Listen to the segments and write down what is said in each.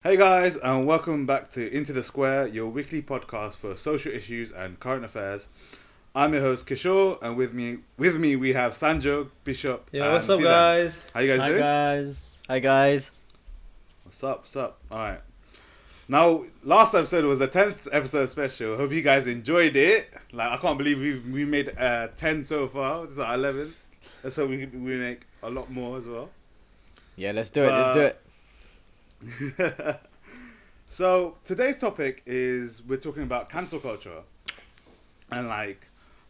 Hey guys, and welcome back to Into the Square, your weekly podcast for social issues and current affairs. I'm your host Kishor, and with me we have Sanjo, Bishop, Yo, what's and up, Bilan. guys? How you guys Hi doing? guys. Hi guys. What's up? What's up? All right. Now, last episode was the 10th episode special. Hope you guys enjoyed it. Like, I can't believe we made 10 so far. This is our 11th. Let's hope we make a lot more as well. Yeah, let's do it. Let's do it. So today's topic is we're talking about cancel culture and like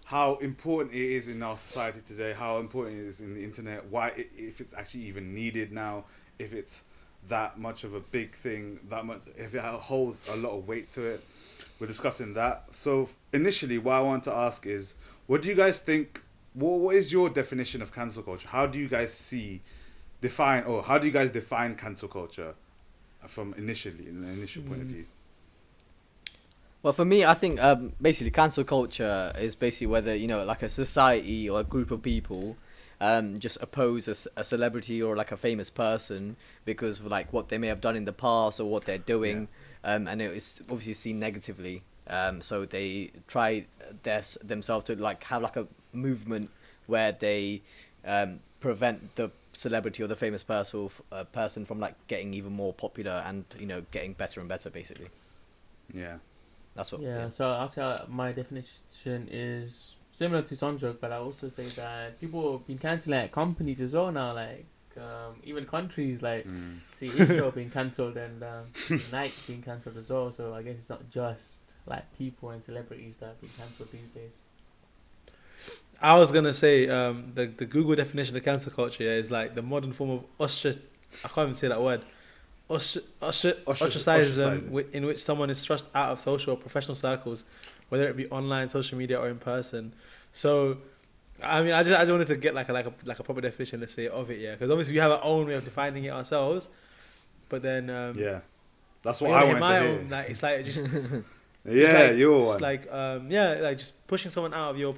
how important it is in our society today, how important it is in the internet, if it's actually even needed now, if it's that much of a big thing, if it holds a lot of weight to it. We're discussing that. So initially, what I want to ask is, what do you guys think? What is your definition of cancel culture? How do you guys how do you guys define cancel culture? From in an initial point of view. Well, for me, I think basically cancel culture is basically whether like a society or a group of people just oppose a celebrity or like a famous person because of like what they may have done in the past or what they're doing, and it is obviously seen negatively. So they try themselves to like have like a movement where they prevent the celebrity or the famous person from like getting even more popular and getting better and better basically. Yeah. That's what. Yeah, so I'll say my definition is similar to Sanjok, but I also say that people have been cancelling like companies as well now, like even countries like see Israel being cancelled and Nike being cancelled as well. So I guess it's not just like people and celebrities that have been cancelled these days. I was gonna say the Google definition of cancel culture is like the modern form of I can't even say that word. Ostracism in which someone is thrust out of social or professional circles, whether it be online, social media, or in person. So, I mean, I just wanted to get like a proper definition, let's say, of it, yeah, because obviously we have our own way of defining it ourselves. But then that's what I wanted to hear. Own, like it's like just yeah, like, your just one. like like just pushing someone out of your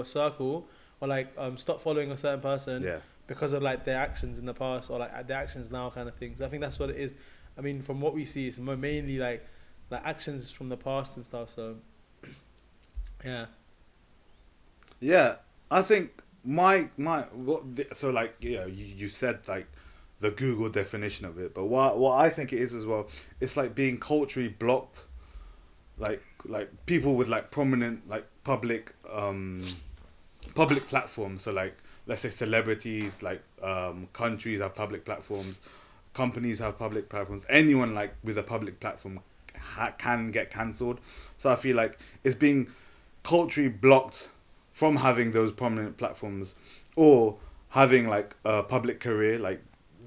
circle, or like stop following a certain person because of like their actions in the past or like their actions now kind of thing. So I think that's what it is. I mean, from what we see, it's mainly like actions from the past and stuff. So yeah, I think so like you said like the Google definition of it, but what I think it is as well, it's like being culturally blocked, like people with like prominent like public platforms. So like let's say celebrities, like countries have public platforms, companies have public platforms. Anyone like with a public platform can get cancelled. So I feel like it's being culturally blocked from having those prominent platforms or having like a public career, like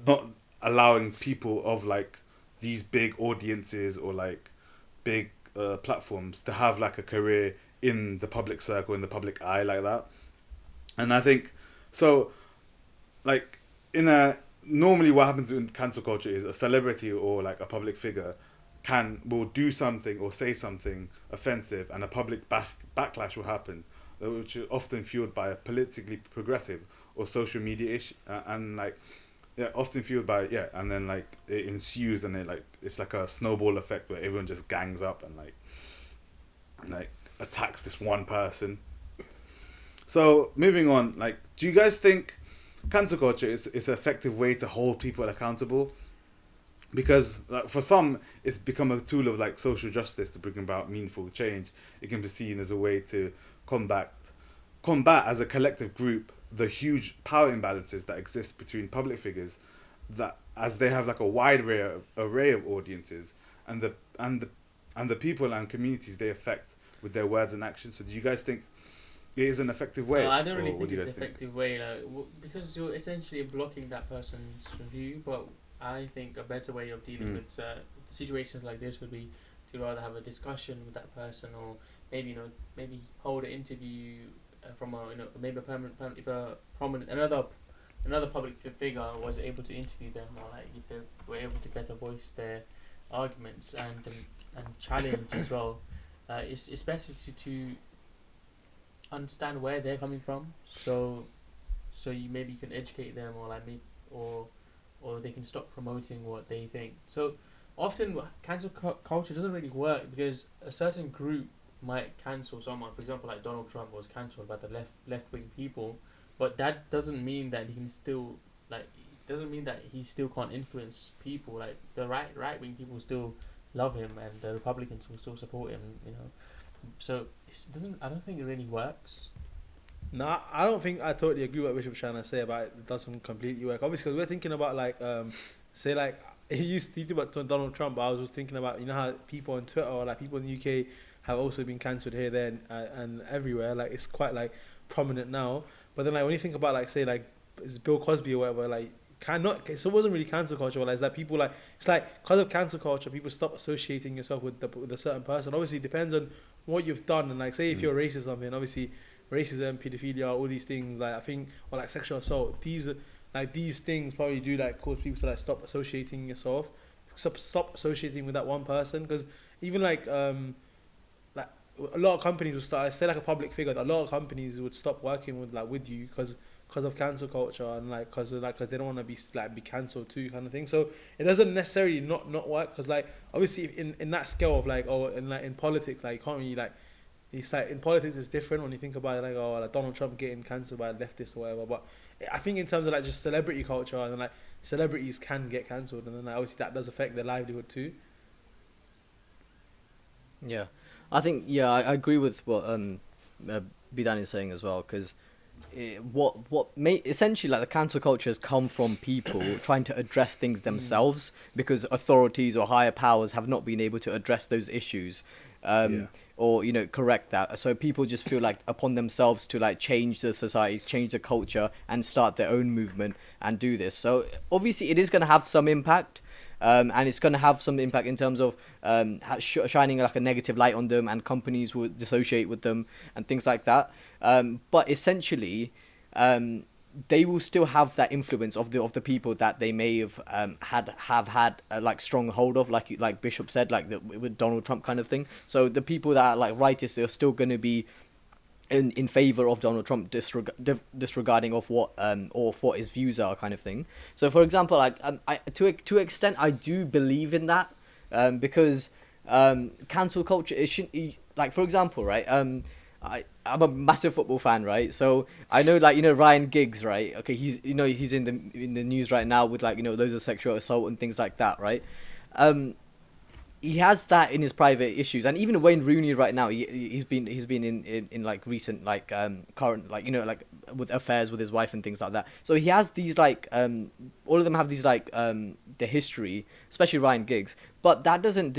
not allowing people of like these big audiences or like big platforms to have like a career in the public circle, in the public eye like that. And I think so like normally what happens in cancel culture is a celebrity or like a public figure will do something or say something offensive, and a public backlash will happen, which is often fueled by a politically progressive or social media issue, and like often fueled by and then like it ensues, and it's like a snowball effect where everyone just gangs up and like attacks this one person. So moving on, like, do you guys think cancel culture is an effective way to hold people accountable? Because like, for some, it's become a tool of like social justice to bring about meaningful change. It can be seen as a way to combat as a collective group the huge power imbalances that exist between public figures, that as they have like a wide array of audiences, and the people and communities they affect with their words and actions. So do you guys think it is an effective way? So I don't really think it's an effective way, like, because you're essentially blocking that person's view. But I think a better way of dealing with situations like this would be to rather have a discussion with that person, or maybe hold an interview from a maybe a permanent if a prominent another public figure was able to interview them, or like if they were able to better voice their arguments and challenge as well. It's better to understand where they're coming from, so you maybe can educate them, or like or or they can stop promoting what they think. So often cancel culture doesn't really work because a certain group might cancel someone. For example, like Donald Trump was cancelled by the left wing people, but that doesn't mean that he can still doesn't mean that he still can't influence people. Like the right wing people still love him, and the Republicans will still support him. So it doesn't. I don't think it really works. No, I don't think I totally agree with what Bishop's trying to say about it doesn't completely work. Obviously, because we're thinking about say you think about Donald Trump, but I was just thinking about how people on Twitter or like people in the UK have also been cancelled here, there, and everywhere. Like it's quite like prominent now. But then like when you think about say is Bill Cosby or whatever, like it wasn't really cancel culture. Like, that people it's like because of cancel culture, people stop associating yourself with a certain person. Obviously, it depends on what you've done, and like say if you're racist or something, obviously racism, pedophilia, all these things, like I think, or like sexual assault, these things probably do cause people to stop associating yourself, stop associating with that one person, because even a lot of companies will start, say a public figure, a lot of companies would stop working with you because of cancel culture, and because they don't want to be cancelled too, kind of thing. So it doesn't necessarily not work, because obviously in that scale of in politics, you can't really it's in politics it's different when you think about it, Donald Trump getting cancelled by a leftist or whatever. But I think in terms of just celebrity culture, and celebrities can get cancelled, and then obviously that does affect their livelihood too. Yeah, I think I agree with what Bidan is saying as well, because essentially the cancel culture has come from people trying to address things themselves because authorities or higher powers have not been able to address those issues. Or correct that, so people just feel upon themselves to change the society, change the culture, and start their own movement and do this. So obviously it is going to have some impact, and it's going to have some impact in terms of shining a negative light on them, and companies will dissociate with them and things like that. But essentially, they will still have that influence of the people that they may have had strong hold of, like Bishop said, with Donald Trump kind of thing. So the people that are rightist, they're still going to be in favor of Donald Trump, disregarding of what his views are, kind of thing. So for example, to an extent, I do believe in that, because cancel culture, it shouldn't, for example, right? I'm a massive football fan, right? So I know, Ryan Giggs, right? Okay, he's in the news right now with loads of sexual assault and things like that, right? He has that in his private issues, and even Wayne Rooney right now, he's been in recent current with affairs with his wife and things like that. So he has these all of them have these the history, especially Ryan Giggs. But that doesn't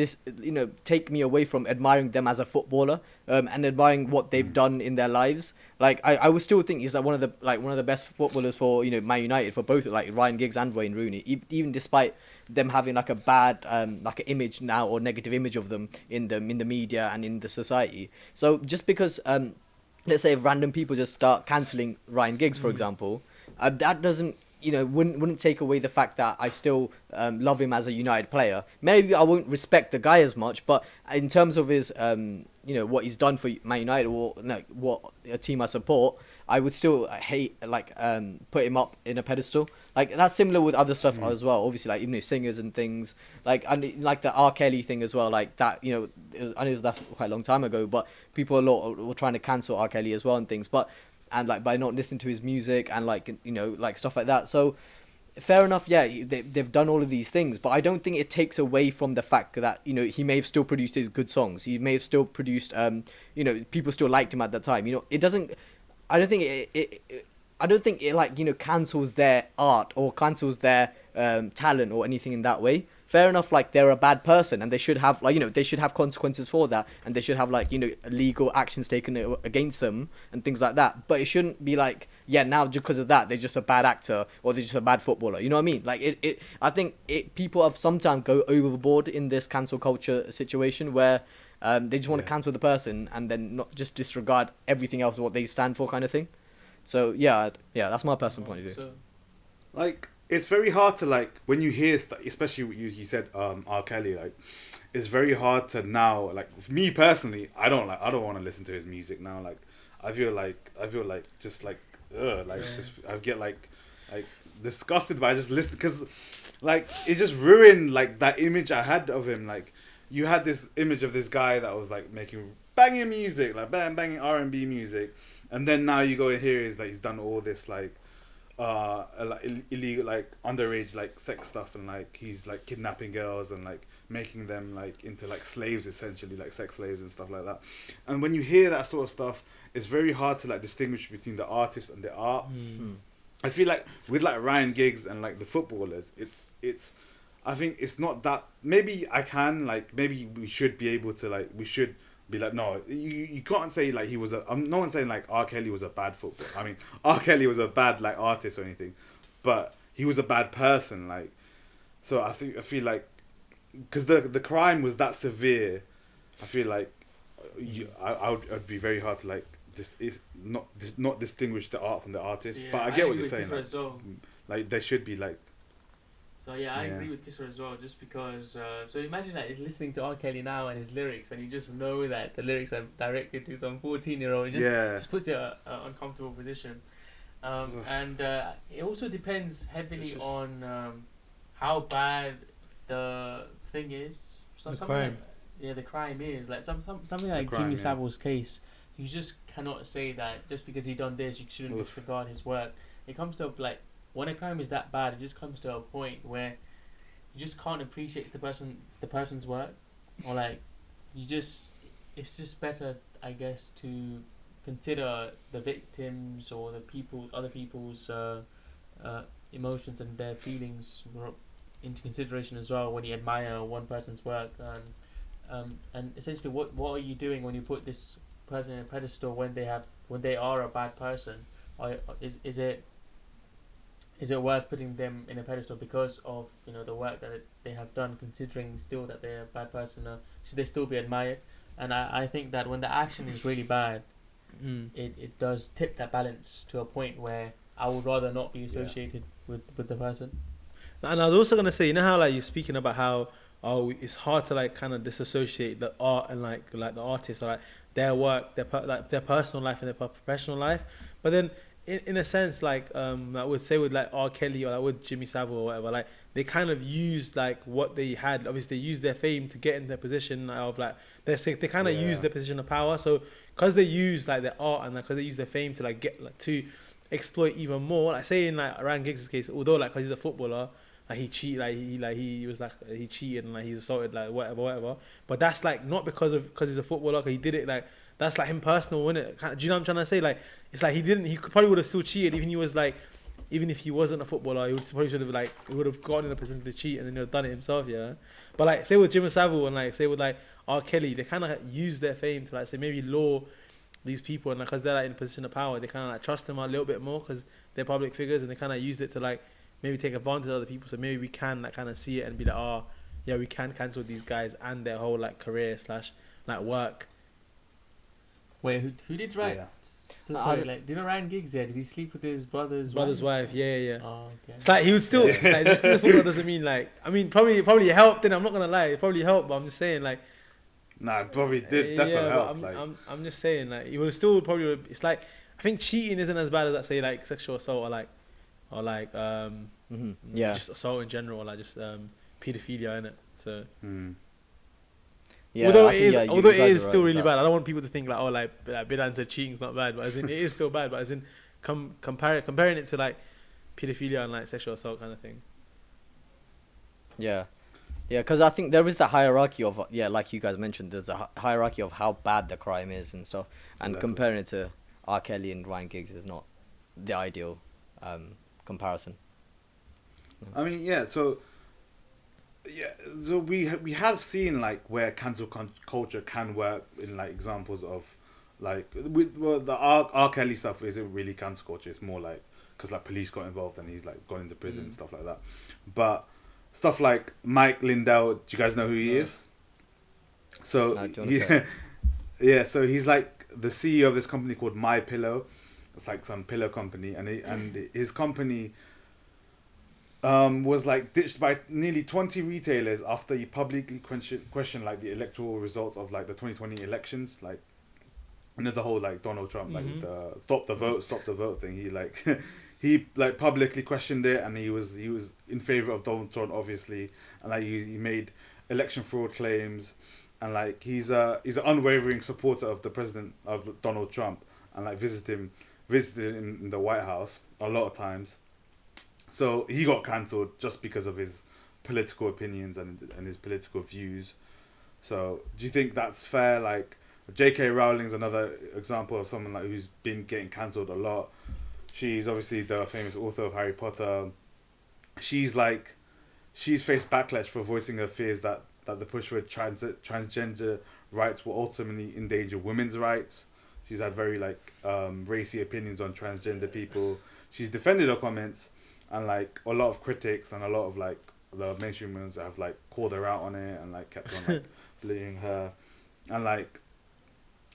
take me away from admiring them as a footballer, and admiring what they've done in their lives. I would still think he's one of the best footballers for Man United, for both Ryan Giggs and Wayne Rooney, even despite them having a bad an image now, or negative image of them in the media and in the society. So just because let's say if random people just start cancelling Ryan Giggs, for example, that doesn't wouldn't take away the fact that I still love him as a United player. Maybe I won't respect the guy as much, but in terms of his what he's done for Man United, or what a team I support, I would still put him up in a pedestal. That's similar with other stuff as well. Obviously, singers and things and the R. Kelly thing as well. That I know that's quite a long time ago, but people were trying to cancel R. Kelly as well and things. But by not listening to his music and stuff like that. So fair enough, yeah, they've done all of these things, but I don't think it takes away from the fact that he may have still produced his good songs. He may have still produced people still liked him at that time. It doesn't. I don't think it cancels their art or cancels their talent or anything in that way. Fair enough, they're a bad person, and they should have they should have consequences for that, and they should have legal actions taken against them and things like that. But it shouldn't be now because of that they're just a bad actor or they're just a bad footballer. You know what I mean? I think people have sometimes go overboard in this cancel culture situation where they just want to cancel the person and then not just disregard everything else what they stand for, kind of thing. So yeah, that's my personal point of view. It's very hard to when you hear especially what you said R. Kelly, it's very hard to now, for me personally, I don't want to listen to his music now. I feel just I get disgusted by just listening because, like, it just ruined like that image I had of him. Like, you had this image of this guy that was like making banging music, like banging R&B music, and then now you go and hear is that he's done all this like illegal, like underage, like sex stuff, and like he's like kidnapping girls and like making them like into like slaves, essentially, like sex slaves and stuff like that. And when you hear that sort of stuff, it's very hard to like distinguish between the artist and the art. I feel like with like Ryan Giggs and like the footballers, it's I think it's not that. Maybe I can like, maybe we should be able to like, we should be like, no, you can't say like he was a. No one's saying like R. Kelly was a bad footballer. I mean, R. Kelly was a bad like artist or anything, but he was a bad person. Like, so I feel like because the crime was that severe, I feel like I'd be very hard to like not distinguish the art from the artist. Yeah, but I get what you're saying. Kishor as well. Like there should be like. So yeah, I agree with Kishor as well. Just because, so imagine that he's listening to R. Kelly now and his lyrics, and you just know that the lyrics are directed to some 14-year-old. It just puts you in an uncomfortable position. And it also depends heavily on how bad the thing is. The crime. The crime is like something like Jimmy Savile's case. You just cannot say that just because he done this, you shouldn't disregard his work. It comes to like, when a crime is that bad, it just comes to a point where you just can't appreciate the person's work, or like it's just better, I guess, to consider the victims or other people's emotions and their feelings into consideration as well when you admire one person's work. And essentially, what are you doing when you put this person in a pedestal when they are a bad person? Is it worth putting them in a pedestal because of the work that they have done, considering still that they're a bad person? Should they still be admired? And I think that when the action is really bad, it does tip that balance to a point where I would rather not be associated with the person. And I was also gonna say, how like you're speaking about how it's hard to like kind of disassociate the art and like the artist, or like their work, their personal life and their professional life, but then. In a sense, like I would say with like R. Kelly or like with Jimmy Savile or whatever, like they kind of used like what they had. Obviously, they used their fame to get in their position of like they kind of used their position of power. So because they used like their art and like because they used their fame to like get like to exploit even more. Like say in like Ryan Giggs' case, although like because he's a footballer, like he cheated, he cheated and like he assaulted like whatever. But that's like not because he's a footballer. Cause he did it like. That's like him personal, isn't it? Do you know what I'm trying to say? Like, it's like he probably would have still cheated even if he wasn't a footballer, he would have gotten in a position to cheat and then done it himself, yeah. But like, say with Jimmy Savile and like, say with like R. Kelly, they kind of use their fame to like, say maybe lure these people, and like, cause they're like in a position of power, they kind of like trust them a little bit more because they're public figures, and they kind of used it to like maybe take advantage of other people. So maybe we can like kind of see it and be like, oh, yeah, we can cancel these guys and their whole like career / like work. Wait, who did Ryan? Yeah. So sorry, like, do you know Ryan Giggs? Yeah, did he sleep with his brother's wife? Yeah. Oh, okay. It's like he would still like just because football doesn't mean like. I mean, probably helped. Then I'm not gonna lie, it probably helped. But I'm just saying like. Nah, it probably did. That's what helped. I'm just saying like he would still probably. It's like I think cheating isn't as bad as that, say like sexual assault or like just assault in general, or like just pedophilia in it. So. Yeah, although it is still really bad. I don't want people to think like, oh, like Bidan said cheating's not bad, but as in it is still bad. But as in comparing it to like pedophilia and like sexual assault kind of thing. Yeah, because I think there is the hierarchy of like you guys mentioned, there's a hierarchy of how bad the crime is and stuff, and comparing it to R. Kelly and Ryan Giggs is not the ideal comparison. I mean, so we have seen like where cancel culture can work in like examples of like the R. Kelly stuff isn't really cancel culture. It's more like because like police got involved and he's like gone into prison and stuff like that. But stuff like Mike Lindell, do you guys know who he is? So so he's like the CEO of this company called My Pillow. It's like some pillow company, and his company was like ditched by nearly 20 retailers after he publicly questioned like the electoral results of like the 2020 elections, like the whole like Donald Trump like the stop the vote thing. he like publicly questioned it, and he was in favor of Donald Trump, obviously, and like he made election fraud claims, and like he's an unwavering supporter of the president of Donald Trump, and like visited him in the White House a lot of times. So he got cancelled just because of his political opinions and his political views. So do you think that's fair? Like J.K. Rowling's another example of someone like who's been getting cancelled a lot. She's obviously the famous author of Harry Potter. She's faced backlash for voicing her fears that the push for transgender rights will ultimately endanger women's rights. She's had very racy opinions on transgender people. She's defended her comments, and like a lot of critics and a lot of like the mainstream ones have like called her out on it and like kept on like bullying her, and like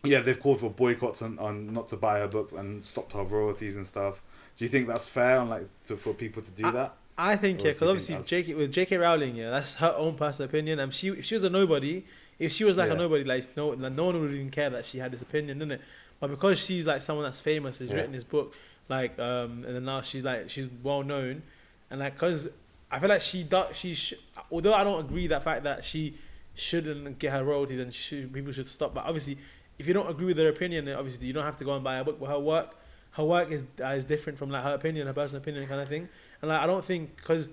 yeah, they've called for boycotts on not to buy her books and stopped her royalties and stuff. Do you think that's fair on like for people to do that? I think yeah, because obviously J.K. Rowling, yeah, that's her own personal opinion. And if she was a nobody, if she was like a nobody, no one would even care that she had this opinion, innit? But because she's like someone that's famous, has written this book, like and then now she's well known, and like because I feel like although I don't agree that fact that she shouldn't get her royalties and people should stop, but obviously if you don't agree with her opinion, then obviously you don't have to go and buy a book. But her work is different from like her opinion, her personal opinion kind of thing. And like I don't think because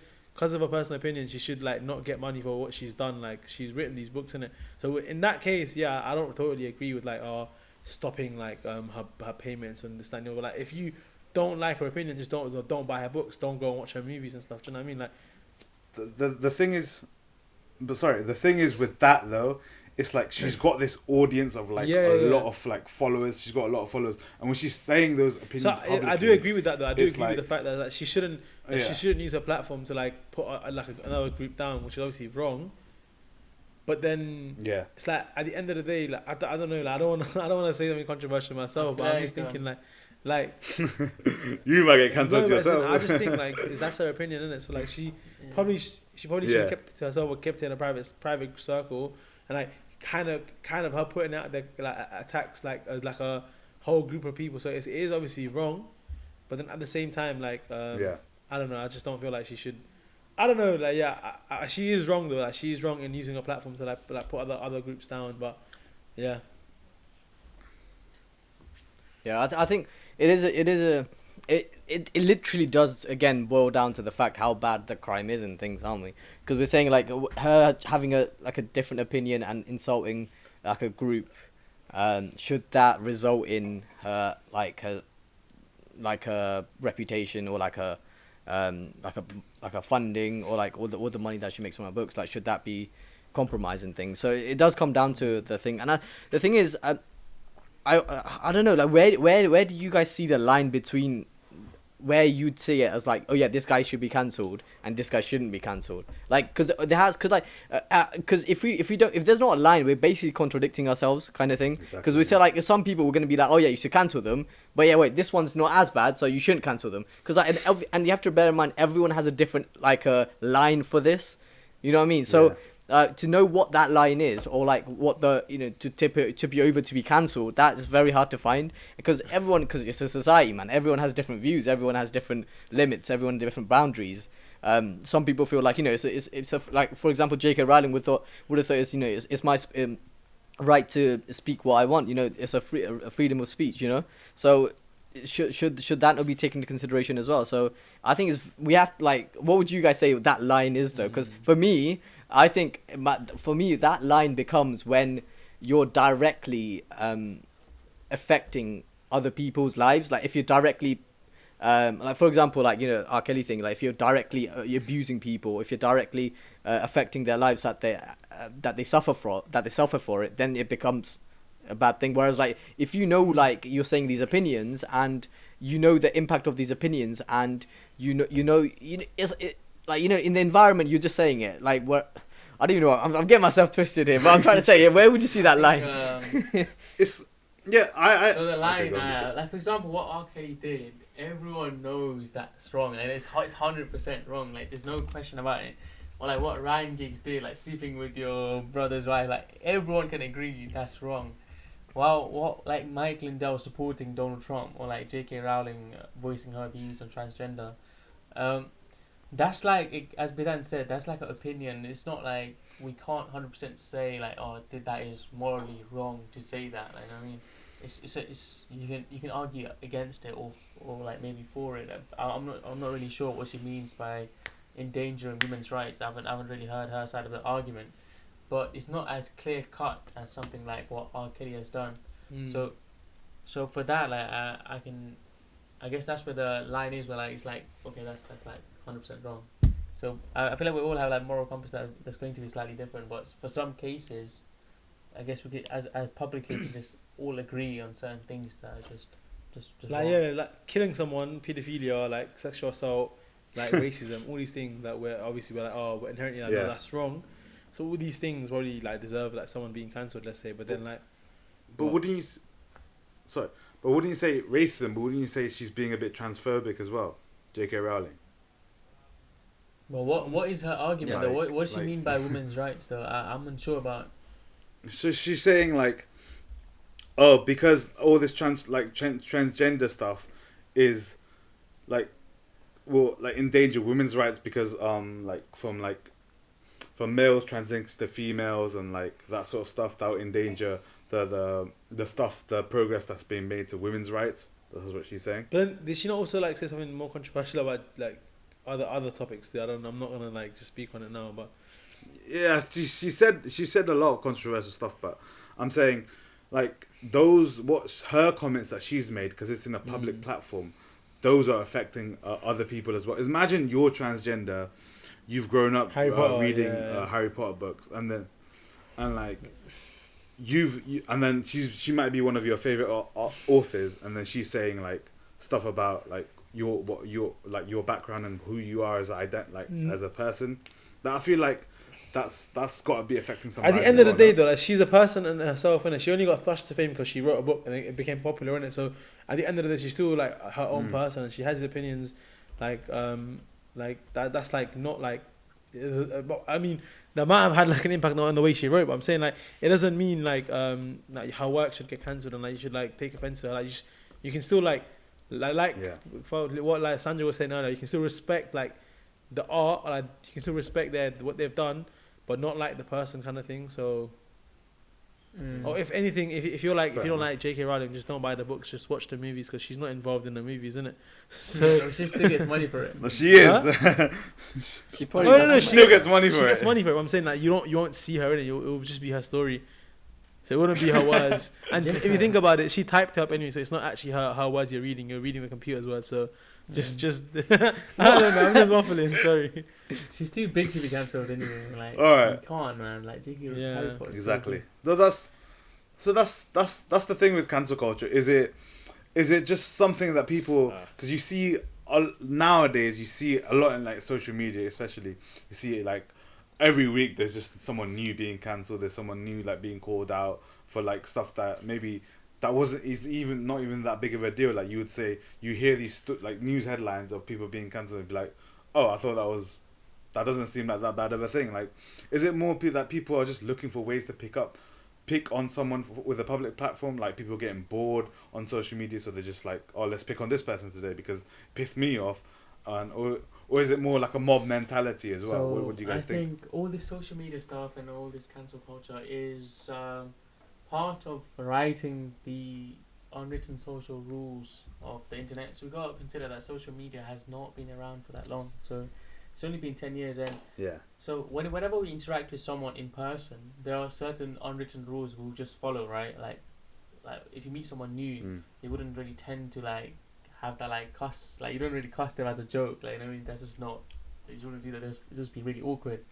of her personal opinion, she should like not get money for what she's done. Like she's written these books in it. So in that case, yeah, I don't totally agree with like stopping like her payments and this that and the other. Like if you don't like her opinion, just don't buy her books. Don't go and watch her movies and stuff. Do you know what I mean? Like the thing is, the thing is with that though. It's like she's got this audience of like a lot of like followers. She's got a lot of followers, and when she's saying those opinions publicly, I do agree with that though. I do agree with the fact that like, she shouldn't use her platform to like put another group down, which is obviously wrong. But then it's like at the end of the day, like I don't know, like, I don't want to say something controversial myself, but I'm just thinking like you might get cancelled yourself. I just think like that's her opinion, isn't it? So like she probably should have kept it to herself or kept it in a private circle, and like kind of her putting out the like attacks like as like a whole group of people. So it is obviously wrong, but then at the same time like I don't know. I just don't feel like she should. I don't know. Like she is wrong though. Like she is wrong in using her platform to like put other groups down. But yeah. Yeah, I think it literally does again boil down to the fact how bad the crime is and things, aren't we? Because we're saying like her having a different opinion and insulting like a group, should that result in her reputation or like a funding or like all the money that she makes from her books, like should that be compromising things? So it does come down to the thing, and the thing is, I don't know, like where do you guys see the line between where you'd see it as like, oh yeah, this guy should be cancelled and this guy shouldn't be cancelled? Like because if there's not a line, we're basically contradicting ourselves, kind of thing. Because we say like some people were going to be like, oh yeah, you should cancel them, but yeah, wait, this one's not as bad, so you shouldn't cancel them. Because like, and you have to bear in mind, everyone has a different like a line for this. You know what I mean? So. To know what that line is, or like what the to tip you over to be cancelled, that is very hard to find because it's a society, man. Everyone has different views, everyone has different limits, everyone has different boundaries. Some people feel like it's like, for example, J.K. Rowling would have thought it's my right to speak what I want. It's a freedom of speech. So should that not be taken into consideration as well? So I think we have like, what would you guys say that line is though? Because for me, I think that line becomes when you're directly affecting other people's lives. Like if you're directly, like for example, like R. Kelly thing. Like if you're directly abusing people, if you're directly affecting their lives that they suffer for it, then it becomes a bad thing. Whereas like if like you're saying these opinions and the impact of these opinions and like in the environment you're just saying it like what I don't even know. I'm getting myself twisted here, but I'm trying to say, where would you see that line? It's So the line, like for example, what R. Kelly did, everyone knows that's wrong, and it's 100% wrong. Like there's no question about it. Or like what Ryan Giggs did, like sleeping with your brother's wife, like everyone can agree that's wrong. Well, what like Mike Lindell supporting Donald Trump or like J.K. Rowling voicing her views on transgender, um, that's like as Bidan said, that's like an opinion. It's not like we can't 100% say like that is morally wrong to say that. Like I mean, it's you can argue against it or like maybe for it. I'm not really sure what she means by endangering women's rights. I haven't really heard her side of the argument, but it's not as clear cut as something like what R. Kelly has done. So for that, like I guess that's where the line is. Where like it's like okay, that's like 100% wrong. So I feel like we all have like moral compass that's going to be slightly different. But for some cases, I guess we could as publicly we can just all agree on certain things that are just like wrong. like killing someone, pedophilia, like sexual assault, like racism, all these things that we're like, oh, we're inherently like, no, that's wrong. So all these things probably like deserve like someone being cancelled, let's say. But then like, but wouldn't you? Sorry, but wouldn't you say racism? But wouldn't you say she's being a bit transphobic as well, J.K. Rowling? Well, what is her argument Yeah, though? like- What does she like- mean by women's rights though? I'm unsure about. So she's saying like, oh, because all this transgender stuff is like, will like endanger women's rights because from males transitioning to females and like that sort of stuff that will endanger the progress that's being made to women's rights. That's what she's saying. but then did she not also like say something more controversial about like other topics? I'm not gonna like just speak on it now, but Yeah, she said a lot of controversial stuff, but I'm saying like what's her comments that she's made because it's in a public platform. Those are affecting other people as well. Imagine you're transgender, you've grown up reading Harry Potter books, and like and then she might be one of your favorite authors, and then she's saying like stuff about like your background and who you are as as a person. That I feel like that's got to be affecting some. at the end of the day, though, like, she's a person in herself, and she only got thrust to fame because she wrote a book and it became popular, in it. So at the end of the day, she's still like her own person, and she has opinions, like that. That's like not like. I mean, that might have had like an impact on the way she wrote, but I'm saying like it doesn't mean like her work should get cancelled and like you should like take offense to her. Like you can still for what like Sandra was saying earlier, you can still respect like the art, like you can still respect what they've done, but not like the person kind of thing. So, or if anything, if you're like if you don't like J.K. Rowling, just don't buy the books. Just watch the movies because she's not involved in the movies, isn't it? So she still gets money for it. No, she is. Huh? She probably she still gets money for She it. gets money for it. But I'm saying like you won't see her in it. It will just be her story. So it wouldn't be her words. And if you think about it, she typed it up anyway, so it's not actually her words you're reading. You're reading the computer's words. So just I don't know. I'm just waffling. Sorry. She's too big to be cancelled anyway. Like, All right. you can't, man. Like, J.K. Yeah. Harry Potter's Exactly. so No, that's the thing with cancel culture. Is it just something that people, because you see nowadays you see a lot in like social media, especially you see it like every week there's just someone new being cancelled. There's someone new like being called out for like stuff that maybe that is even not even that big of a deal. Like you would say, you hear these like news headlines of people being cancelled and be like, oh, I thought that doesn't seem like that bad of a thing. Like, is it more that people are just looking for ways to pick on someone with a public platform? Like people getting bored on social media, so they're just like, oh, let's pick on this person today because it pissed me off, or is it more like a mob mentality as well? What do you guys think? I think all this social media stuff and all this cancel culture is part of writing the unwritten social rules of the internet. So we've got to consider that social media has not been around for that long. So it's only been 10 years, and so whenever we interact with someone in person, there are certain unwritten rules we'll just follow, right? Like if you meet someone new, they wouldn't really tend to like have that like cuss. Like you don't really cuss them as a joke. Like I mean, that's just not. You wouldn't do that. It'd just be really awkward.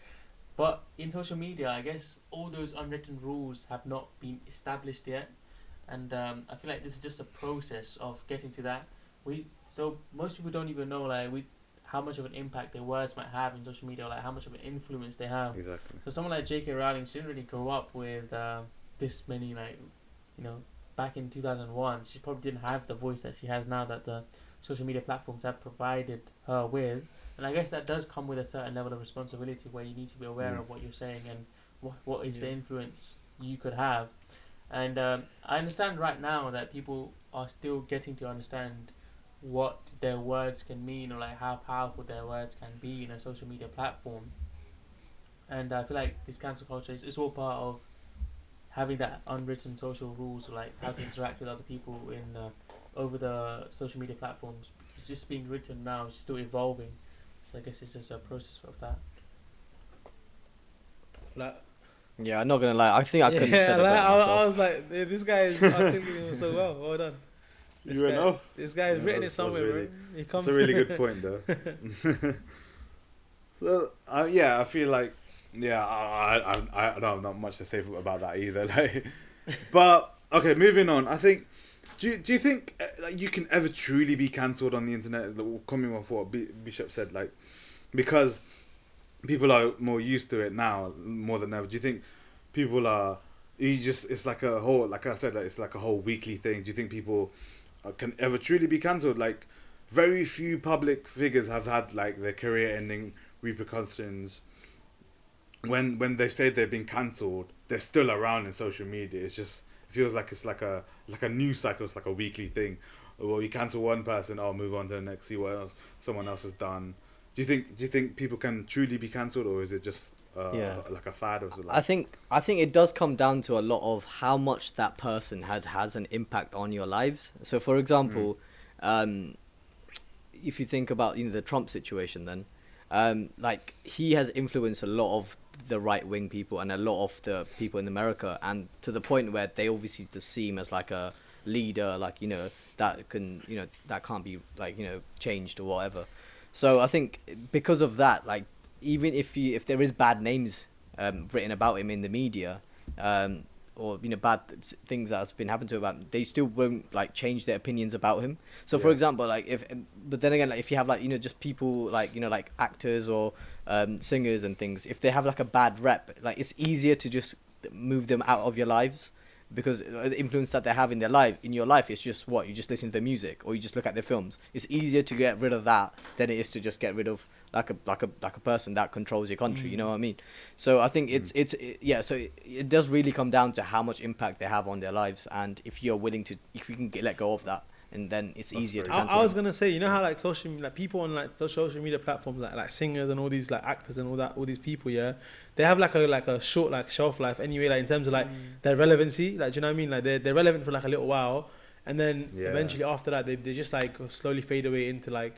But in social media, I guess all those unwritten rules have not been established yet, and I feel like this is just a process of getting to that. So most people don't even know how much of an impact their words might have in social media, or like how much of an influence they have. Exactly. So someone like J.K. Rowling, she didn't really grow up with this many back in 2001, she probably didn't have the voice that she has now that the social media platforms have provided her with. And I guess that does come with a certain level of responsibility where you need to be aware of what you're saying and what is the influence you could have. And I understand right now that people are still getting to understand what their words can mean, or like how powerful their words can be in a social media platform. And I feel like this cancel culture is all part of having that unwritten social rules, or like how to interact with other people in over the social media platforms. It's just being written now, it's still evolving. So I guess it's just a process of that. Like, Yeah, I'm not gonna lie. I think I couldn't have said it like, better I myself. was like, this guy is articulating it so well. Well done. This You went guy, off. This guy has Yeah, written that's it somewhere, really, bro. He That's comes. a really good point, though. So, yeah, I feel like, yeah, I don't have not much to say about that either. Like, but okay, moving on. I think, do you think like, you can ever truly be cancelled on the internet? Coming off what Bishop said, like, because people are more used to it now more than ever. Do you think people are? It's like a whole, like I said, like, it's like a whole weekly thing. Do you think people can ever truly be cancelled? Like, very few public figures have had like their career-ending repercussions. When they say they've been cancelled, they're still around in social media. It feels like it's like a news cycle. It's like a weekly thing. Well, you cancel one person, I'll move on to the next, see what else someone else has done. Do you think people can truly be cancelled, or is it just like a fad or something? I think it does come down to a lot of how much that person has an impact on your lives. So, for example, if you think about the Trump situation, then like he has influenced a lot of the right wing people and a lot of the people in America, and to the point where they obviously just see him as like a leader, like that can't be like changed or whatever. So I think because of that, like even if there is bad names written about him in the media, or bad things that has been happened to him, they still won't like change their opinions about him. So for example, like but then again, like if you have like just people like like actors or singers and things, if they have like a bad rep, like it's easier to just move them out of your lives, because the influence that they have in your life is just what you just listen to their music or you just look at their films. It's easier to get rid of that than it is to just get rid of like a person that controls your country. You know what I mean? So I think so it does really come down to how much impact they have on their lives, and if you can let go of that, and then it's easier to cancel. I was gonna say, how like people on like those social media platforms, like singers and all these like actors and all these people, they have like a short like shelf life anyway, like in terms of like their relevancy, like do you know what I mean? Like they're relevant for like a little while, and then eventually after that they just like slowly fade away into like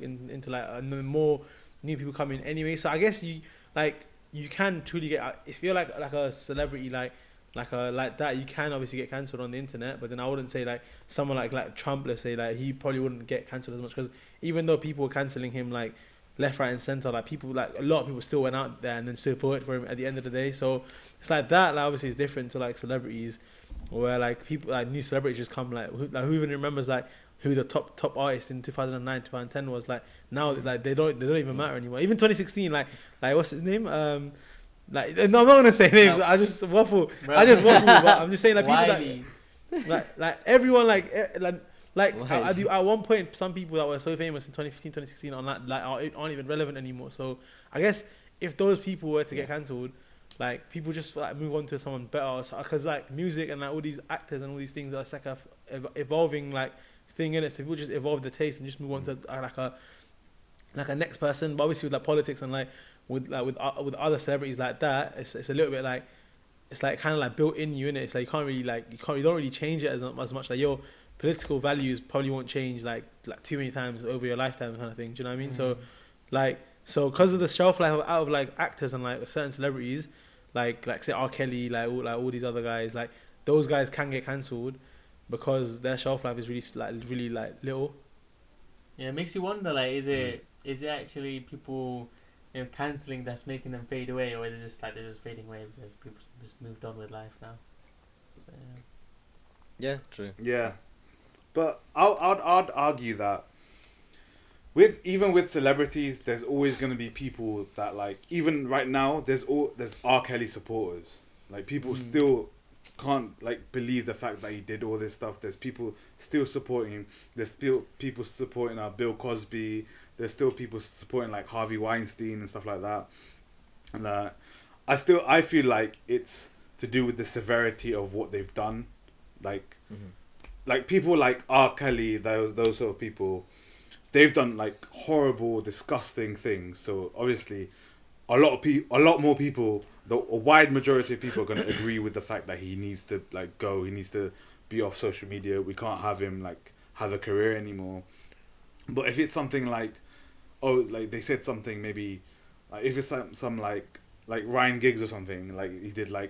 more new people come in anyway. So I guess you can truly get, if you're like a celebrity like that, you can obviously get cancelled on the internet. But then I wouldn't say like someone like Trump, let's say, like he probably wouldn't get cancelled as much, because even though people were cancelling him like left, right, and center, like a lot of people still went out there and then still voted for him at the end of the day. So it's like that. Like obviously it's different to like celebrities, where like people like new celebrities just come who even remembers like who the top artist in 2009, 2010 was. Like now, like they don't even matter anymore. Even 2016, like what's his name? No, I'm not gonna say names. No. I just waffle. But I'm just saying like people that everyone at one point, some people that were so famous in 2015, 2016 aren't even relevant anymore. So I guess if those people were to get cancelled, like people just like move on to someone better, because like music and like all these actors and all these things are like a evolving like thing in it. So people just evolve the taste and just move on to like a next person. But obviously with like politics and like with other celebrities like that, it's a little bit like, it's like kind of like built in you, innit? It's like you don't really change it as much. Like your political values probably won't change like too many times over your lifetime, kind of thing. Do you know what I mean? So because of the shelf life out of like actors and like certain celebrities, like say R. Kelly, like all these other guys, like those guys can get cancelled because their shelf life is really little. Yeah, it makes you wonder, like, is it actually people cancelling that's making them fade away, or is it just like they're just fading away because people just moved on with life now? So, yeah, true. Yeah, but I'd argue that even with celebrities, there's always going to be people that like, even right now, there's R. Kelly supporters. Like people still can't like believe the fact that he did all this stuff. There's people still supporting him. There's still people supporting Bill Cosby. There's still people supporting like Harvey Weinstein and stuff like that. And I feel like it's to do with the severity of what they've done. like Mhm. like people like R. Kelly, those sort of people, they've done like horrible, disgusting things. So obviously, a lot more people, a wide majority of people are going to agree with the fact that he needs to like go. He needs to be off social media. We can't have him like have a career anymore. But if it's something like, oh, like they said something maybe, like if it's some like Ryan Giggs or something, like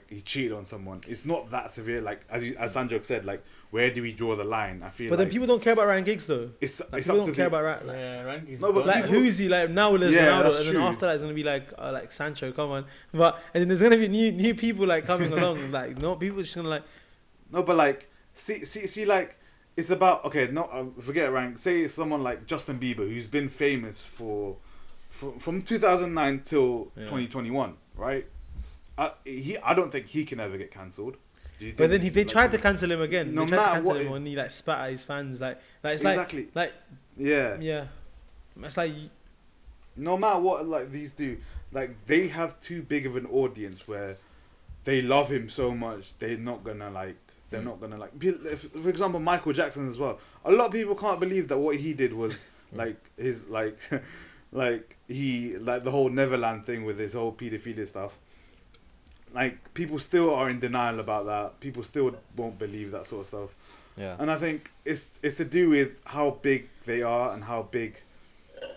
he cheated on someone. It's not that severe. Like as Sandro said, like where do we draw the line? I feel. But then people don't care about Ryan Giggs though. It's Like, up people to don't care the. about Ryan. Yeah, rankings. No, but Like people- who is he? Like now there's Yeah, Ronaldo, that's and then true. after that it's gonna be like Sancho. Come on, and then there's gonna be new people like coming along. Like no, people just gonna like. No, but like see like it's about okay. No, forget rank. Say it's someone like Justin Bieber who's been famous from 2009 till 2021, right? I don't think he can ever get cancelled. But then they tried to cancel him again. No They tried to matter cancel what him when he like spat at his fans. Like it's exactly. like Yeah. It's like No matter what, like these do, like they have too big of an audience where they love him so much they're not gonna like. For example, Michael Jackson as well. A lot of people can't believe that what he did was like his like the whole Neverland thing with his whole paedophilia stuff. Like people still are in denial about that. People still won't believe that sort of stuff. Yeah. And I think it's to do with how big they are and how big.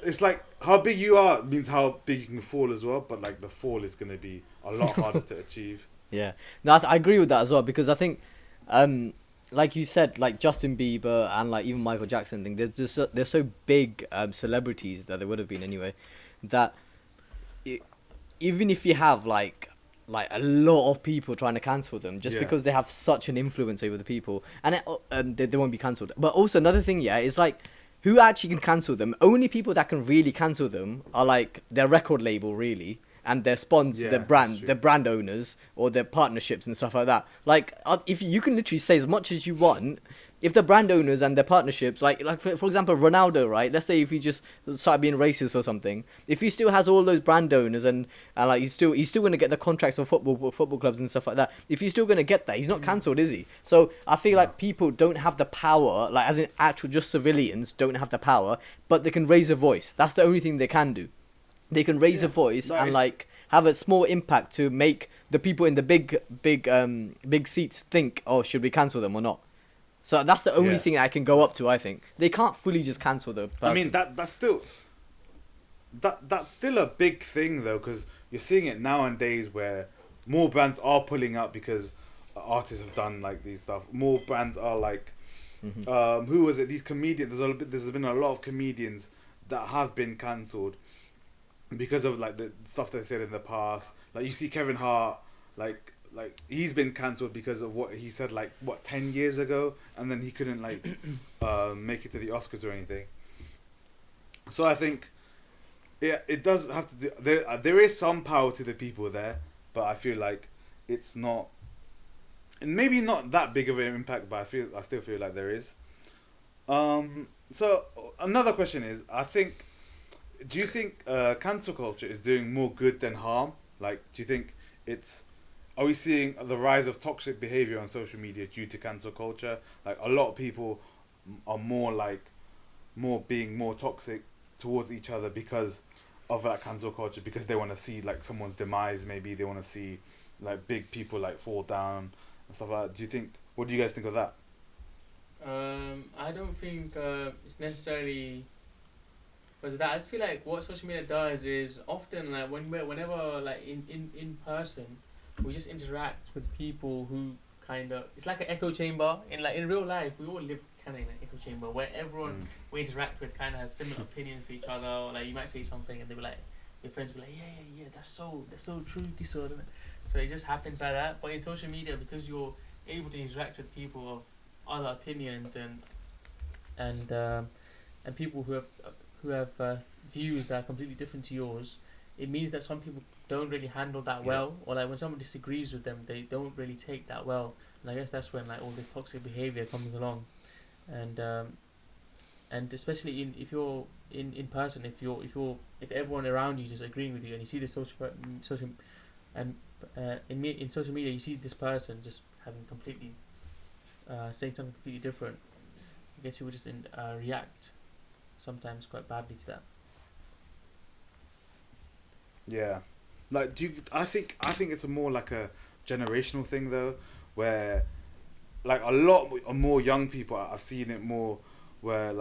It's like how big you are means how big you can fall as well. But like the fall is going to be a lot harder to achieve. Yeah, no, I agree with that as well because I think, like you said, like Justin Bieber and like even Michael Jackson thing, they're so big celebrities that they would have been anyway, that even if you have like a lot of people trying to cancel them, just because they have such an influence over the people, and they won't be cancelled. But also another thing, is like who actually can cancel them? Only people that can really cancel them are like their record label, really. And their sponsors, their brand owners, or their partnerships and stuff like that. Like, if you can literally say as much as you want, if the brand owners and their partnerships, like for example, Ronaldo, right? Let's say if he just started being racist or something, if he still has all those brand owners and like he's still going to get the contracts for football clubs and stuff like that. If he's still going to get that, he's not cancelled, is he? So I feel like people don't have the power, like as in actual just civilians don't have the power, but they can raise a voice. That's the only thing they can do. They can raise a voice and like have a small impact to make the people in the big seats think, oh, should we cancel them or not? So that's the only thing I can go up to. I think they can't fully just cancel the person. I mean that's still a big thing though, because you're seeing it nowadays where more brands are pulling out because artists have done like these stuff. More brands are like, who was it? These comedians. There's been a lot of comedians that have been cancelled because of like the stuff they said in the past. Like you see Kevin Hart, like he's been cancelled because of what he said 10 years ago, and then he couldn't make it to the Oscars or anything. So I think it does have to do, there is some power to the people there, but I feel like it's not, and maybe not that big of an impact, but I still feel like there is. So another question is, do you think cancel culture is doing more good than harm? Like, do you think are we seeing the rise of toxic behavior on social media due to cancel culture? Like, a lot of people are being more toxic towards each other because of that cancel culture, because they want to see like someone's demise. Maybe they want to see like big people like fall down and stuff like that. What do you guys think of that? I don't think it's necessarily because of that. I just feel like what social media does is often like whenever like in person, we just interact with people who kind of, it's like an echo chamber. In real life, we all live kind of in an echo chamber where everyone we interact with kind of has similar opinions to each other. Or, like you might say something and they be like, your friends will be like, yeah, that's so true, Kishor. So it just happens like that. But in social media, because you're able to interact with people of other opinions and people who have views that are completely different to yours, it means that some people don't really handle that well, or like when someone disagrees with them, they don't really take that well. And I guess that's when like all this toxic behavior comes along, and especially if you're in person, if everyone around you is just agreeing with you, and you see this in social media, you see this person just having completely saying something completely different, I guess people just react sometimes quite badly to that. Yeah, like I think it's a more like a generational thing though, where like a lot more young people, I've seen it more where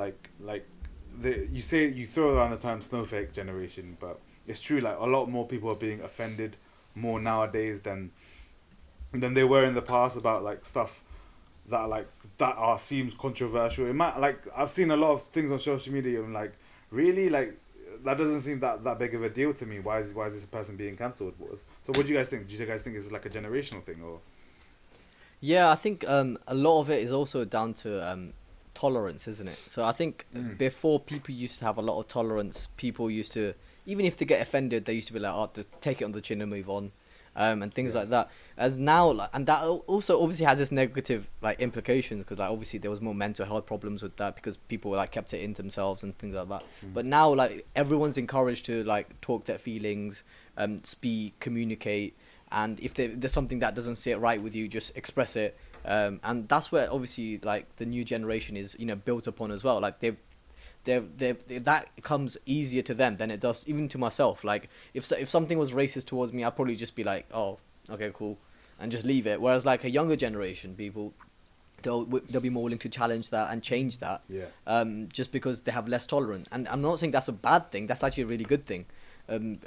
you throw around the term snowflake generation, but it's true, like a lot more people are being offended more nowadays than they were in the past about like stuff that seems controversial. It might, like, I've seen a lot of things on social media and like, really, like, that doesn't seem that big of a deal to me. Why is this person being cancelled? So what do you guys think? Do you guys think it's like a generational thing or? Yeah, I think a lot of it is also down to tolerance, isn't it? So I think before, people used to have a lot of tolerance. People used to, even if they get offended, they used to be like, oh, to take it on the chin and move on, and things like that. As now, like, and that also obviously has this negative like implications, because like obviously there was more mental health problems with that, because people like kept it in themselves and things like that. But now, like, everyone's encouraged to like talk their feelings, speak, communicate, and if there's something that doesn't sit right with you, just express it. And that's where obviously like the new generation is, built upon as well. Like they've that comes easier to them than it does even to myself. Like if something was racist towards me, I'd probably just be like, oh, okay, cool, and just leave it. Whereas like a younger generation, people, they'll be more willing to challenge that and change that. Just because they have less tolerance. And I'm not saying that's a bad thing. That's actually a really good thing. And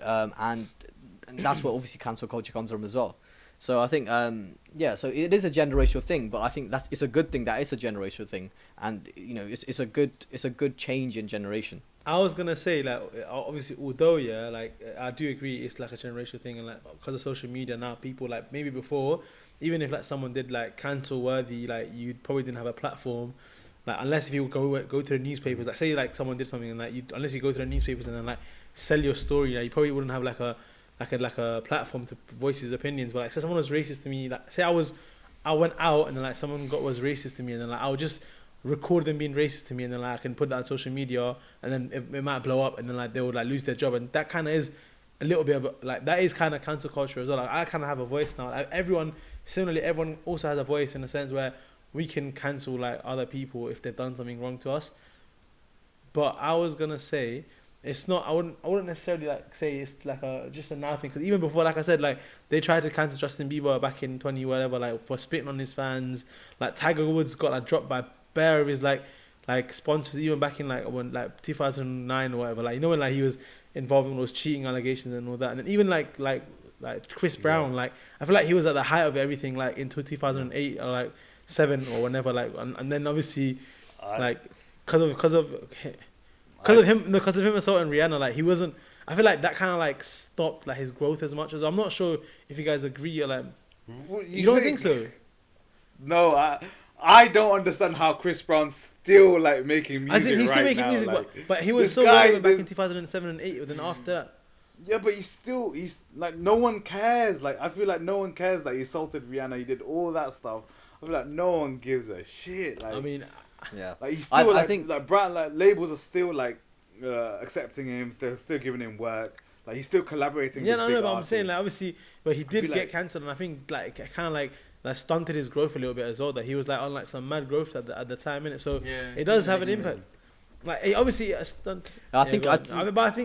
that's where obviously cancel culture comes from as well. So I think, so it is a generational thing, but I think it's a good thing that it's a generational thing, and it's a good change in generation. I was gonna say, like, obviously, although like, I do agree it's like a generational thing, and like because of social media now, people, like, maybe before, even if like someone did like cancel worthy, like, you probably didn't have a platform, like, unless if you go to the newspapers, like, say like someone did something and like unless you go to the newspapers and then like sell your story, like, you probably wouldn't have like a platform to voice his opinions. But like, say someone was racist to me, like, say I went out and then like someone was racist to me, and then like I would just record them being racist to me, and then like I can put that on social media, and then it might blow up, and then like they would like lose their job, and that kind of is a little bit of like, that is kind of cancel culture as well. Like, I kind of have a voice now. Like, everyone also has a voice in a sense where we can cancel like other people if they've done something wrong to us. But I was gonna say, it's not. I wouldn't necessarily like say it's like just a now thing, because even before, like I said, like they tried to cancel Justin Bieber back in 20 whatever, like for spitting on his fans. Like Tiger Woods got like dropped by bare of his like sponsors, even back in like when like 2009 or whatever. Like, when like he was involved in those cheating allegations and all that, and then even like Chris Brown, like I feel like he was at the height of everything like in 2008 or like 7 or whenever, like, and then obviously like because of him assaulting Rihanna, like he wasn't. I feel like that kind of like stopped like his growth as much as. I'm not sure if you guys agree or like. You don't think so? No, I don't understand how Chris Brown's still like making music. I think he's still making now, music, like, but he was so relevant back in 2007 and 8. But then after that. Yeah, but he's like, no one cares. Like, I feel like no one cares that he assaulted Rihanna. He did all that stuff. I feel like no one gives a shit. Like, I mean. Yeah, like he's still I think like brand, like labels are still like accepting him. They're still giving him work. Like, he's still collaborating. Yeah, with big but I'm artists. saying like obviously, but he did get like, cancelled, and I think like it kind of like that stunted his growth a little bit as well. That he was like on like some mad growth at the time, innit? So it does have an impact. Like, obviously, but I think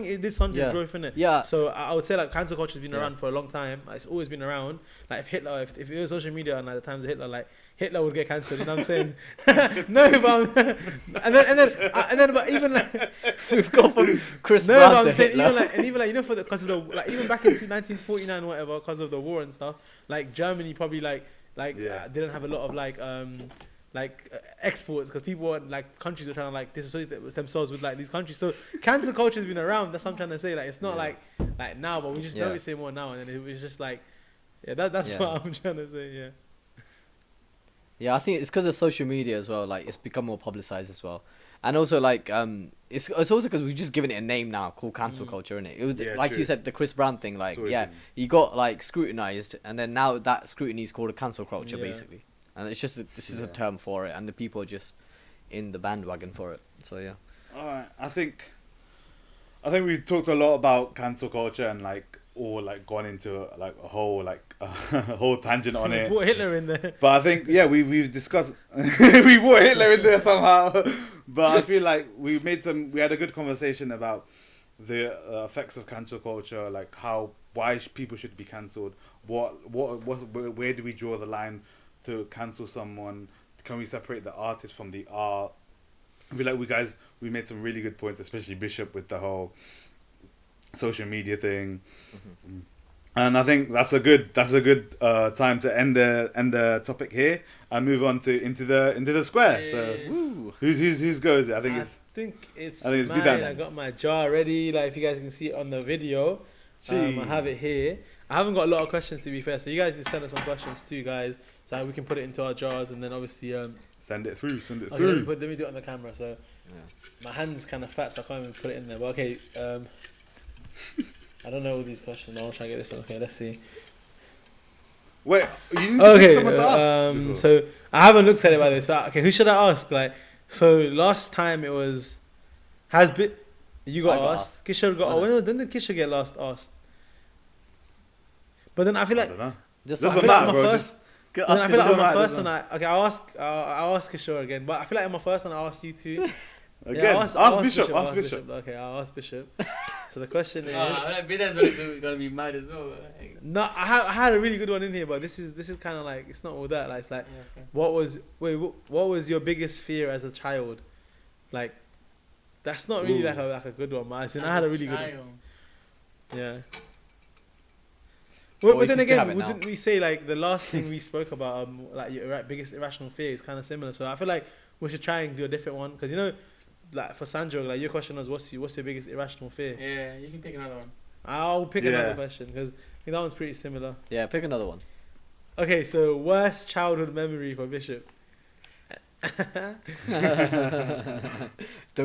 it did stunt his growth, innit? Yeah. So I would say like cancel culture has been around for a long time. Like, it's always been around. Like if Hitler, if it was social media and like the times of Hitler, like Hitler would get cancelled. You know what I'm saying? No, but and then, but even like we've gone from Chris Brown but to I'm saying Hitler. even like for because of the like even back in 1949 or whatever, because of the war and stuff, like Germany probably didn't have a lot of exports, because people were like, countries were trying to like disassociate themselves with like these countries. So cancel culture has been around. That's what I'm trying to say. Like, it's not like now, but we just notice it more now. And then it was just like, that's what I'm trying to say. Yeah. Yeah, I think it's because of social media as well. Like, it's become more publicized as well, and also like it's also because we've just given it a name now called cancel culture, innit? It was like true. You said, the Chris Brown thing. Like, he got like scrutinized, and then now that scrutiny is called a cancel culture, basically. And it's just this is a term for it, and the people are just in the bandwagon for it. So yeah. All right, I think we've talked a lot about cancel culture and like all like gone into like a whole like a whole tangent on it. Put Hitler in there. But I think we've discussed we brought Hitler in there somehow. But I feel like we had a good conversation about the effects of cancel culture, like why people should be cancelled. Where do we draw the line to cancel someone? Can we separate the artist from the art? I feel like we made some really good points, especially Bishop with the whole social media thing. Mm-hmm. And I think that's a good time to end the topic here and move on into the square. Yeah. So who's goes it? I think it's mine. I got my jar ready. Like if you guys can see it on the video, I have it here. I haven't got a lot of questions to be fair, so you guys just send us some questions too, guys, so we can put it into our jars and then obviously send it through. Let me do it on the camera. So my hand's kind of fat, so I can't even put it in there. But okay, I don't know all these questions. I'll try to get this one. Okay, let's see. Wait, you need to pick someone to ask. So I haven't looked at it by this. So, okay, who should I ask? Like, so last time it was you got asked. Kishor got. When did Kishor get last asked? But then I feel like I don't know. I feel like my first. I feel like on my first one, I'll ask Kishor again. But I feel like on my first one, I asked you two. Again, ask Bishop. Okay, I'll ask Bishop. So the question is. I feel like Biden's gonna be mad as well. Like. No, I had a really good one in here, but this is kind of like it's not all that. Like it's like, what was your biggest fear as a child? Like, that's not really like a good one, man. I had a really good one. Yeah. Well, but then again, didn't we say like the last thing we spoke about, like your biggest irrational fear is kind of similar. So I feel like we should try and do a different one because like for Sandro, like your question was what's your biggest irrational fear? Yeah, you can pick another one. I'll pick another question because I think that one's pretty similar. Yeah, pick another one. Okay, so worst childhood memory for Bishop. The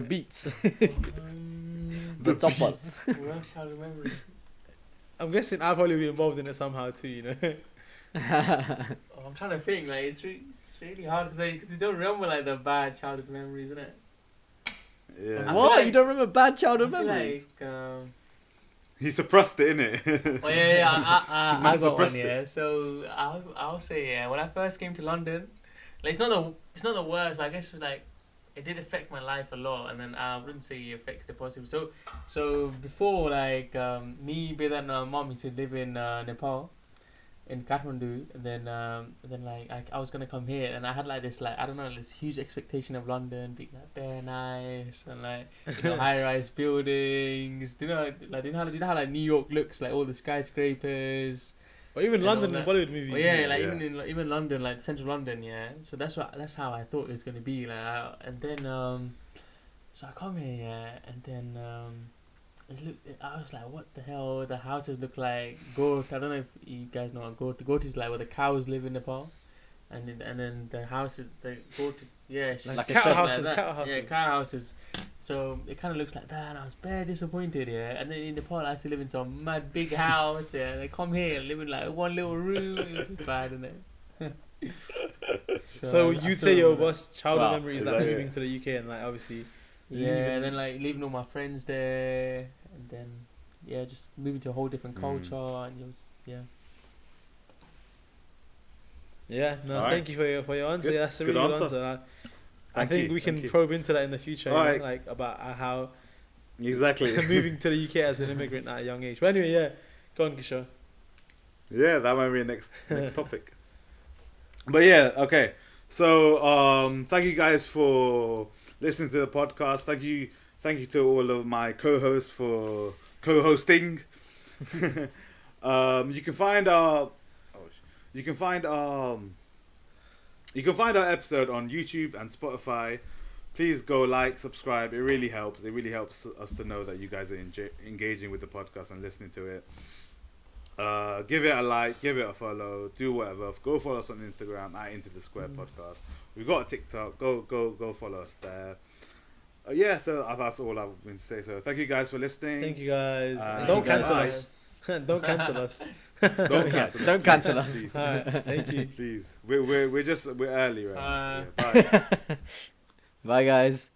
beats. The top parts. Worst childhood memory. I'm guessing I'll probably be involved in it somehow too, I'm trying to think. Like it's really hard because you don't remember like the bad childhood memories, isn't it? Yeah. What? Like, you don't remember bad childhood memories? Like, he suppressed it, innit? oh yeah. I got one. It. Yeah. So I'll say when I first came to London, like it's not the worst, but I guess it's like it did affect my life a lot, and then I wouldn't say it affected the positive. So before like me, Bida and mom used to live in Nepal, in Kathmandu, and then like I was gonna come here, and I had like this like I don't know this huge expectation of London being like very nice and like high-rise buildings. You know how like New York looks, like all the skyscrapers. Or even London in Bollywood movies. Oh, yeah, like even London, like central London, yeah. So that's how I thought it was gonna be, like. And then so I come here, yeah, and then I was like, what the hell? The houses look like goat. I don't know if you guys know what goat. Goat is like where the cows live in Nepal, and then the houses, the goat is like cow houses, like cow houses. Yeah, cow houses. So it kind of looks like that, and I was very disappointed, yeah. And then in Nepal, I used to live in some mad big house, yeah. They come here and live in like one little room. It was just bad, isn't it? So you'd say your worst childhood memory is like moving to the UK and like obviously. Yeah, and then like leaving all my friends there, and then just moving to a whole different culture, and it was Yeah, no, right. Thank you for your answer. Yeah, that's a really good answer. I think we can probe into that in the future, right. Like about how exactly moving to the UK as an immigrant at a young age. But anyway, yeah, go on, Kishor. Yeah, that might be a next topic. But yeah, okay. So thank you guys for listening to the podcast. Thank you to all of my co-hosts for co-hosting. You can find our episode on YouTube and Spotify. Please go subscribe. It really helps. It really helps us to know that you guys are engaging with the podcast and listening to it. Give it a like, give it a follow, do whatever. Go follow us on Instagram at Into the Square Podcast. We've got a TikTok. Go follow us there. So that's all I'm going to say. So thank you guys for listening. Thank you guys. Don't cancel us. Don't cancel us. Don't cancel us. Please. All right, thank you. Please. We're early right now. So, yeah. Bye. Bye guys.